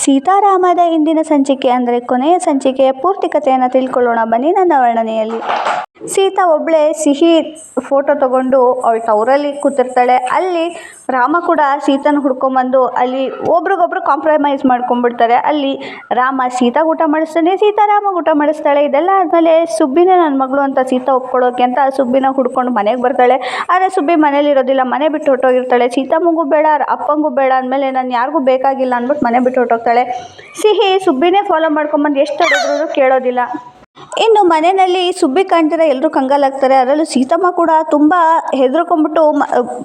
ಸೀತಾರಾಮದ ಇಂದಿನ ಸಂಚಿಕೆ ಅಂದರೆ ಕೊನೆಯ ಸಂಚಿಕೆಯ ಪೂರ್ತಿ ಕಥೆಯನ್ನು ತಿಳ್ಕೊಳ್ಳೋಣ ಬನ್ನಿ ನನ್ನ ವರ್ಣನೆಯಲ್ಲಿ. ಸೀತಾ ಒಬ್ಬಳೇ ಸಿಹಿ ಫೋಟೋ ತಗೊಂಡು ಅವಳ ಟವರಲ್ಲಿ ಕೂತಿರ್ತಾಳೆ. ಅಲ್ಲಿ ರಾಮ ಕೂಡ ಸೀತಾನ ಹುಡ್ಕೊಂಬಂದು ಅಲ್ಲಿ ಒಬ್ರಿಗೊಬ್ರು ಕಾಂಪ್ರಮೈಸ್ ಮಾಡ್ಕೊಂಡ್ಬಿಡ್ತಾರೆ. ಅಲ್ಲಿ ರಾಮ ಸೀತಾಗ ಊಟ ಮಾಡಿಸ್ತಾನೆ, ಸೀತಾ ರಾಮಗೆ ಊಟ ಮಾಡಿಸ್ತಾಳೆ. ಇದೆಲ್ಲ ಆದಮೇಲೆ ಸುಬ್ಬಿನೇ ನನ್ನ ಮಗಳು ಅಂತ ಸೀತಾ ಒಪ್ಕೊಳ್ಳೋಕೆ ಅಂತ ಸುಬ್ಬಿನ ಹುಡ್ಕೊಂಡು ಮನೆಗೆ ಬರ್ತಾಳೆ. ಆದರೆ ಸುಬ್ಬಿ ಮನೇಲಿ ಇರೋದಿಲ್ಲ, ಮನೆ ಬಿಟ್ಟು ಹೊರಟೋಗಿರ್ತಾಳೆ. ಸೀತಮ್ಮಗೂ ಬೇಡ ಅಪ್ಪಂಗೂ ಬೇಡ ಅಂದಮೇಲೆ ನಾನು ಯಾರಿಗೂ ಬೇಕಾಗಿಲ್ಲ ಅಂದ್ಬಿಟ್ಟು ಮನೆ ಬಿಟ್ಟು ಹೊರಟೋಗ್ತಾಳೆ. ಸಿಹಿ ಸುಬ್ಬಿನೇ ಫಾಲೋ ಮಾಡ್ಕೊಂಬಂದು ಎಷ್ಟು ಹೊಡೆದ್ರು ಕೇಳೋದಿಲ್ಲ. ಇನ್ನು ಮನೆಯಲ್ಲಿ ಸುಬ್ಬಿ ಕಾಣ್ತಿರ ಎಲ್ಲರೂ ಕಂಗಾಲಾಗ್ತಾರೆ. ಅದರಲ್ಲೂ ಸೀತಮ್ಮ ಕೂಡ ತುಂಬ ಹೆದರ್ಕೊಂಡ್ಬಿಟ್ಟು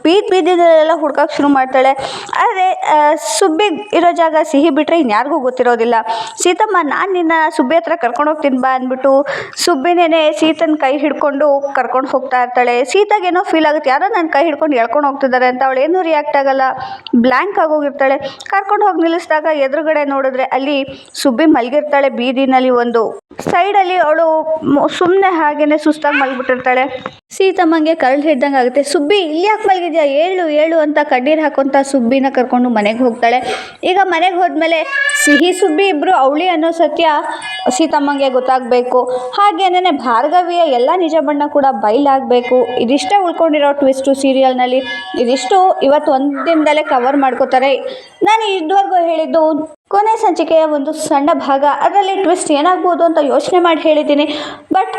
ಬೀದಿದಲ್ಲೆಲ್ಲ ಹುಡ್ಕಕ್ಕೆ ಶುರು ಮಾಡ್ತಾಳೆ. ಆದರೆ ಸುಬ್ಬಿ ಇರೋ ಜಾಗ ಸಿಹಿ ಬಿಟ್ಟರೆ ಇನ್ಯಾರಿಗೂ ಗೊತ್ತಿರೋದಿಲ್ಲ. ಸೀತಮ್ಮ ನಾನು ನಿನ್ನ ಸುಬ್ಬಿ ಹತ್ರ ಕರ್ಕೊಂಡು ಹೋಗ್ತೀನಿ ಬಾ ಅಂದ್ಬಿಟ್ಟು ಸುಬ್ಬಿನೇ ಸೀತನ ಕೈ ಹಿಡ್ಕೊಂಡು ಕರ್ಕೊಂಡು ಹೋಗ್ತಾ ಇರ್ತಾಳೆ. ಸೀತಾಗೇನೋ ಫೀಲ್ ಆಗುತ್ತೆ, ಯಾರೋ ನನ್ನ ಕೈ ಹಿಡ್ಕೊಂಡು ಎಳ್ಕೊಂಡು ಹೋಗ್ತಿದ್ದಾರೆ ಅಂತ. ಅವಳೇನೂ ರಿಯಾಕ್ಟ್ ಆಗಲ್ಲ, ಬ್ಲ್ಯಾಂಕ್ ಆಗೋಗಿರ್ತಾಳೆ. ಕರ್ಕೊಂಡು ಹೋಗಿ ನಿಲ್ಲಿಸಿದಾಗ ಎದುರುಗಡೆ ನೋಡಿದ್ರೆ ಅಲ್ಲಿ ಸುಬ್ಬಿ ಮಲಗಿರ್ತಾಳೆ ಬೀದಿನಲ್ಲಿ. ಒಂದು ಸೈಡಲ್ಲಿ ಅವಳು ಸುಮ್ಮನೆ ಹಾಗೇನೆ ಸುಸ್ತಾಗಿ ಮಲಗಿಬಿಟ್ಟಿರ್ತಾಳೆ. ಸೀತಮ್ಮಂಗೆ ಕರಳು ಹಿಡ್ದಂಗೆ ಆಗುತ್ತೆ. ಸುಬ್ಬಿ ಇಲ್ಲಿ ಯಾಕೆ ಮಲಗಿದ್ಯಾ, ಏಳು ಏಳು ಅಂತ ಕಣ್ಣೀರು ಹಾಕೊಂತ ಸುಬ್ಬಿನ ಕರ್ಕೊಂಡು ಮನೆಗೆ ಹೋಗ್ತಾಳೆ. ಈಗ ಮನೆಗೆ ಹೋದ್ಮೇಲೆ ಸಿಹಿ ಸುಬ್ಬಿ ಇಬ್ಬರು ಅವಳಿ ಅನ್ನೋ ಸತ್ಯ ಸೀತಮ್ಮಂಗೆ ಗೊತ್ತಾಗಬೇಕು. ಹಾಗೇನೇ ಭಾರ್ಗವಿಯ ಎಲ್ಲ ನಿಜ ಬಣ್ಣ ಕೂಡ ಬಯಲಾಗಬೇಕು. ಇದಿಷ್ಟೇ ಉಳ್ಕೊಂಡಿರೋ ಟ್ವಿಸ್ಟು ಸೀರಿಯಲ್ನಲ್ಲಿ. ಇದಿಷ್ಟು ಇವತ್ತು ಒಂದು ದಿನದಲ್ಲೇ ಕವರ್ ಮಾಡ್ಕೋತಾರೆ. ನಾನು ಇದುವರೆಗೂ ಹೇಳಿದ್ದು ಕೊನೆ ಸಂಚಿಕೆಯ ಒಂದು ಸಣ್ಣ ಭಾಗ. ಅದರಲ್ಲಿ ಟ್ವಿಸ್ಟ್ ಏನಾಗ್ಬೋದು ಅಂತ ಯೋಚನೆ ಮಾಡಿ ಹೇಳಿದ್ದೀನಿ. ಬಟ್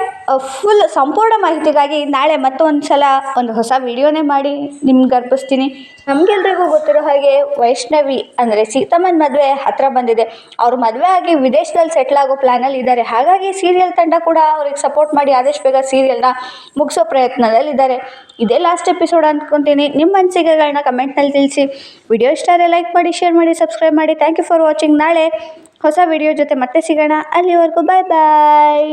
ಫುಲ್ ಸಂಪೂರ್ಣ ಮಾಹಿತಿಗಾಗಿ ನಾಳೆ ಮತ್ತೊಂದು ಸಲ ಒಂದು ಹೊಸ ವಿಡಿಯೋನೇ ಮಾಡಿ ನಿಮ್ಗೆ ಅರ್ಪಿಸ್ತೀನಿ. ನಮಗೆಲ್ರಿಗೂ ಗೊತ್ತಿರೋ ಹಾಗೆ ವೈಷ್ಣವಿ ಅಂದರೆ ಸೀತಮ್ಮನ ಮದುವೆ ಹತ್ತಿರ ಬಂದಿದೆ. ಅವರು ಮದುವೆ ಆಗಿ ವಿದೇಶದಲ್ಲಿ ಸೆಟ್ಲ್ ಆಗೋ ಪ್ಲ್ಯಾನಲ್ಲಿ ಇದ್ದಾರೆ. ಹಾಗಾಗಿ ಸೀರಿಯಲ್ ತಂಡ ಕೂಡ ಅವ್ರಿಗೆ ಸಪೋರ್ಟ್ ಮಾಡಿ ಆದಷ್ಟು ಬೇಗ ಸೀರಿಯಲ್ನ ಮುಗಿಸೋ ಪ್ರಯತ್ನದಲ್ಲಿದ್ದಾರೆ. ಇದೇ ಲಾಸ್ಟ್ ಎಪಿಸೋಡ್ ಅಂದ್ಕೊತೀನಿ. ನಿಮ್ಮ ಅನಿಸಿಕೆಗಳನ್ನ ಕಮೆಂಟ್ನಲ್ಲಿ ತಿಳಿಸಿ. ವಿಡಿಯೋ ಇಷ್ಟ ಆದರೆ ಲೈಕ್ ಮಾಡಿ, ಶೇರ್ ಮಾಡಿ, ಸಬ್ಸ್ಕ್ರೈಬ್ ಮಾಡಿ. Thank you for watching. ನಾಳೆ ಹೊಸ ವಿಡಿಯೋ ಜೊತೆ ಮತ್ತೆ ಸಿಗೋಣ. ಅಲ್ಲಿವರೆಗೂ ಬಾಯ್ ಬಾಯ್.